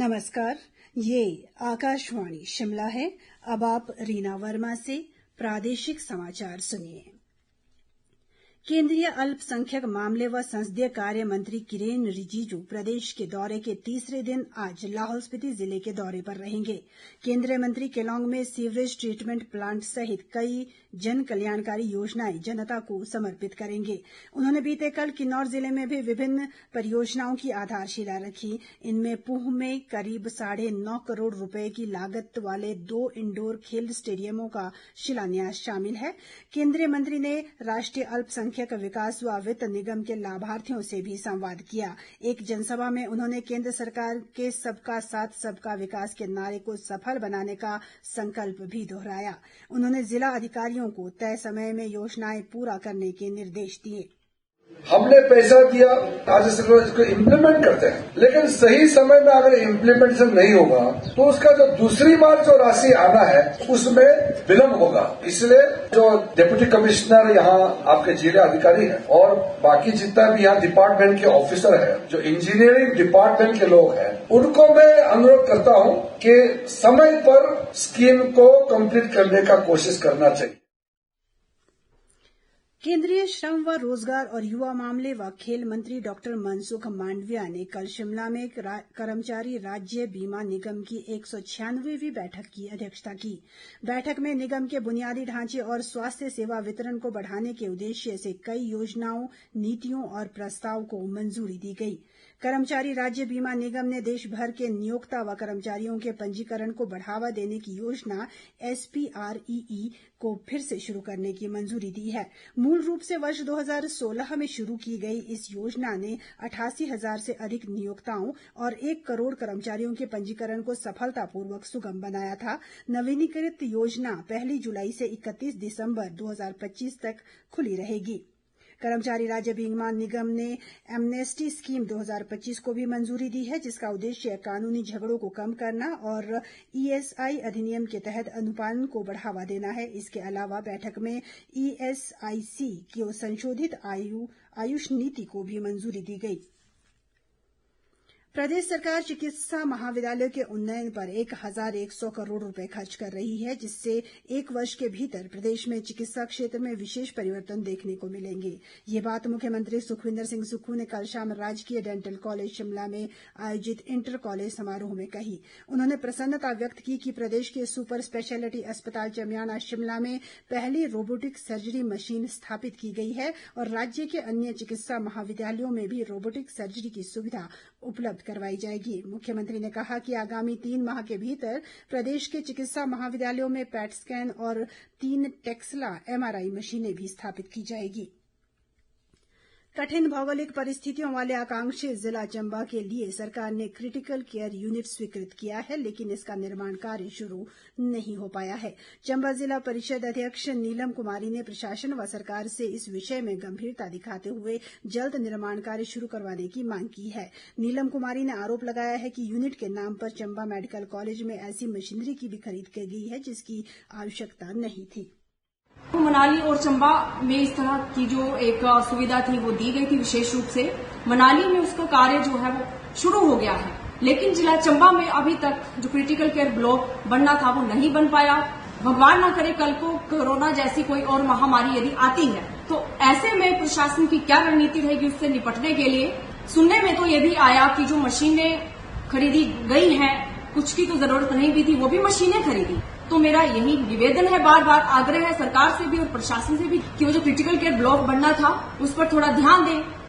नमस्कार, ये आकाशवाणी शिमला है। अब आप रीना वर्मा से प्रादेशिक समाचार सुनिए। केंद्रीय अल्पसंख्यक मामले व संसदीय कार्य मंत्री किरेन रिजिजू प्रदेश के दौरे के तीसरे दिन आज लाहौल स्पीति जिले के दौरे पर रहेंगे। केंद्रीय मंत्री केलांग में सीवरेज ट्रीटमेंट प्लांट सहित कई जन कल्याणकारी योजनाएं जनता को समर्पित करेंगे। उन्होंने बीते कल किन्नौर जिले में भी विभिन्न परियोजनाओं की आधारशिला रखी। इनमें पूह में करीब 9.5 करोड़ रुपए की लागत वाले 2 इंडोर खेल स्टेडियमों का शिलान्यास शामिल है। केंद्रीय मंत्री ने राष्ट्रीय अल्पसंख्यक विकास व वित्त निगम के लाभार्थियों से भी संवाद किया। एक जनसभा में उन्होंने केंद्र सरकार के सबका साथ सबका विकास के नारे को सफल बनाने का संकल्प भी दोहराया। उन्होंने जिला अधिकारियों को तय समय में योजनाएं पूरा करने के निर्देश दिए। हमने पैसा दिया, आज इसको इम्प्लीमेंट करते हैं, लेकिन सही समय में अगर इम्प्लीमेंटेशन नहीं होगा तो उसका जो दूसरी बार जो राशि आना है उसमें विलम्ब होगा। इसलिए जो डिप्टी कमिश्नर यहाँ आपके जिला अधिकारी हैं और बाकी जितना भी यहाँ डिपार्टमेंट के ऑफिसर हैं, जो इंजीनियरिंग डिपार्टमेंट के लोग हैं, उनको मैं अनुरोध करता हूँ कि समय पर स्कीम को कंप्लीट करने का कोशिश करना चाहिए। केंद्रीय श्रम व रोजगार और युवा मामले व खेल मंत्री डॉक्टर मनसुख मांडविया ने कल शिमला में कर्मचारी राज्य बीमा निगम की 196वीं बैठक की अध्यक्षता की। बैठक में निगम के बुनियादी ढांचे और स्वास्थ्य सेवा वितरण को बढ़ाने के उद्देश्य से कई योजनाओं, नीतियों और प्रस्ताव को मंजूरी दी गई। कर्मचारी राज्य बीमा निगम ने देश भर के नियोक्ता व कर्मचारियों के पंजीकरण को बढ़ावा देने की योजना SPREE को फिर से शुरू करने की मंजूरी दी है। मूल रूप से वर्ष 2016 में शुरू की गई इस योजना ने 88,000 से अधिक नियोक्ताओं और 1 करोड़ कर्मचारियों के पंजीकरण को सफलतापूर्वक सुगम बनाया था। नवीनीकृत योजना 1 जुलाई से 31 दिसंबर 2025 तक खुली रहेगी। कर्मचारी राज्य बीमा निगम ने एमनेस्टी स्कीम 2025 को भी मंजूरी दी है, जिसका उद्देश्य कानूनी झगड़ों को कम करना और ESI अधिनियम के तहत अनुपालन को बढ़ावा देना है। इसके अलावा बैठक में ESIC की संशोधित आयुष नीति को भी मंजूरी दी गई। प्रदेश सरकार चिकित्सा महाविद्यालयों के उन्नयन पर 1,100 करोड़ रुपए खर्च कर रही है, जिससे 1 वर्ष के भीतर प्रदेश में चिकित्सा क्षेत्र में विशेष परिवर्तन देखने को मिलेंगे। ये बात मुख्यमंत्री सुखविंदर सिंह सुक्खू ने कल शाम राजकीय डेंटल कॉलेज शिमला में आयोजित इंटर कॉलेज समारोह में कही। उन्होंने प्रसन्नता व्यक्त की कि प्रदेश के सुपर स्पेशलिटी अस्पताल चमियाना शिमला में पहली रोबोटिक सर्जरी मशीन स्थापित की गई है और राज्य के अन्य चिकित्सा महाविद्यालयों में भी रोबोटिक सर्जरी की सुविधा उपलब्ध करवाई जाएगी। मुख्यमंत्री ने कहा कि आगामी 3 माह के भीतर प्रदेश के चिकित्सा महाविद्यालयों में पैट स्कैन और 3 टेस्ला MRI मशीनें भी स्थापित की जाएगी। कठिन भौगोलिक परिस्थितियों वाले आकांक्षी जिला चंबा के लिए सरकार ने क्रिटिकल केयर यूनिट स्वीकृत किया है, लेकिन इसका निर्माण कार्य शुरू नहीं हो पाया है। चंबा जिला परिषद अध्यक्ष नीलम कुमारी ने प्रशासन व सरकार से इस विषय में गंभीरता दिखाते हुए जल्द निर्माण कार्य शुरू करवाने की मांग की है। नीलम कुमारी ने आरोप लगाया है कि यूनिट के नाम पर चंबा मेडिकल कॉलेज में ऐसी मशीनरी की भी खरीद की गई है जिसकी आवश्यकता नहीं थी। मनाली और चंबा में इस तरह की जो एक सुविधा थी वो दी गई थी। विशेष रूप से मनाली में उसका कार्य जो है वो शुरू हो गया है, लेकिन जिला चंबा में अभी तक जो क्रिटिकल केयर ब्लॉक बनना था वो नहीं बन पाया। भगवान ना करे कल को कोरोना जैसी कोई और महामारी यदि आती है तो ऐसे में प्रशासन की क्या रणनीति रहेगी उससे निपटने के लिए। सुनने में तो ये भी आया कि जो मशीनें खरीदी गई हैं, कुछ की तो जरूरत नहीं भी थी, वो भी मशीनें खरीदी। तो मेरा यही निवेदन है, बार बार आग्रह है सरकार से भी और प्रशासन से भी कि वो जो क्रिटिकल केयर ब्लॉक बनना था उस पर थोड़ा ध्यान दें।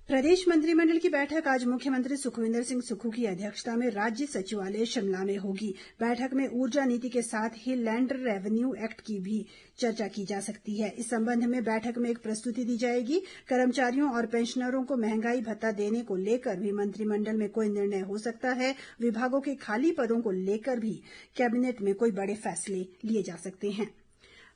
प्रदेश मंत्रिमंडल की बैठक आज मुख्यमंत्री सुखविंदर सिंह सुक्खू की अध्यक्षता में राज्य सचिवालय शिमला में होगी। बैठक में ऊर्जा नीति के साथ ही लैंड रेवेन्यू एक्ट की भी चर्चा की जा सकती है। इस संबंध में बैठक में एक प्रस्तुति दी जाएगी। कर्मचारियों और पेंशनरों को महंगाई भत्ता देने को लेकर भी मंत्रिमंडल में कोई निर्णय हो सकता है। विभागों के खाली पदों को लेकर भी कैबिनेट में कोई बड़े फैसले लिए जा सकते हैं।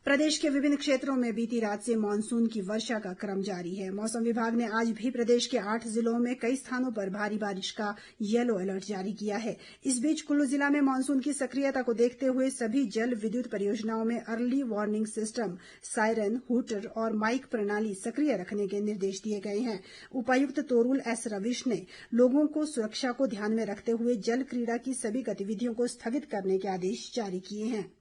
प्रदेश के विभिन्न क्षेत्रों में बीती रात से मानसून की वर्षा का क्रम जारी है। मौसम विभाग ने आज भी प्रदेश के 8 जिलों में कई स्थानों पर भारी बारिश का येलो अलर्ट जारी किया है। इस बीच कुल्लू जिला में मानसून की सक्रियता को देखते हुए सभी जल विद्युत परियोजनाओं में early warning system, siren, hooter और माइक प्रणाली सक्रिय रखने के निर्देश दिए गए हैं। उपायुक्त तोरुल एस रविश ने लोगों को सुरक्षा को ध्यान में रखते हुए जल क्रीड़ा की सभी गतिविधियों को स्थगित करने के आदेश जारी किए हैं।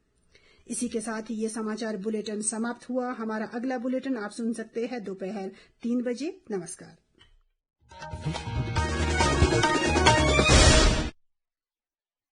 इसी के साथ ही ये समाचार बुलेटिन समाप्त हुआ। हमारा अगला बुलेटिन आप सुन सकते हैं दोपहर 3 बजे। नमस्कार।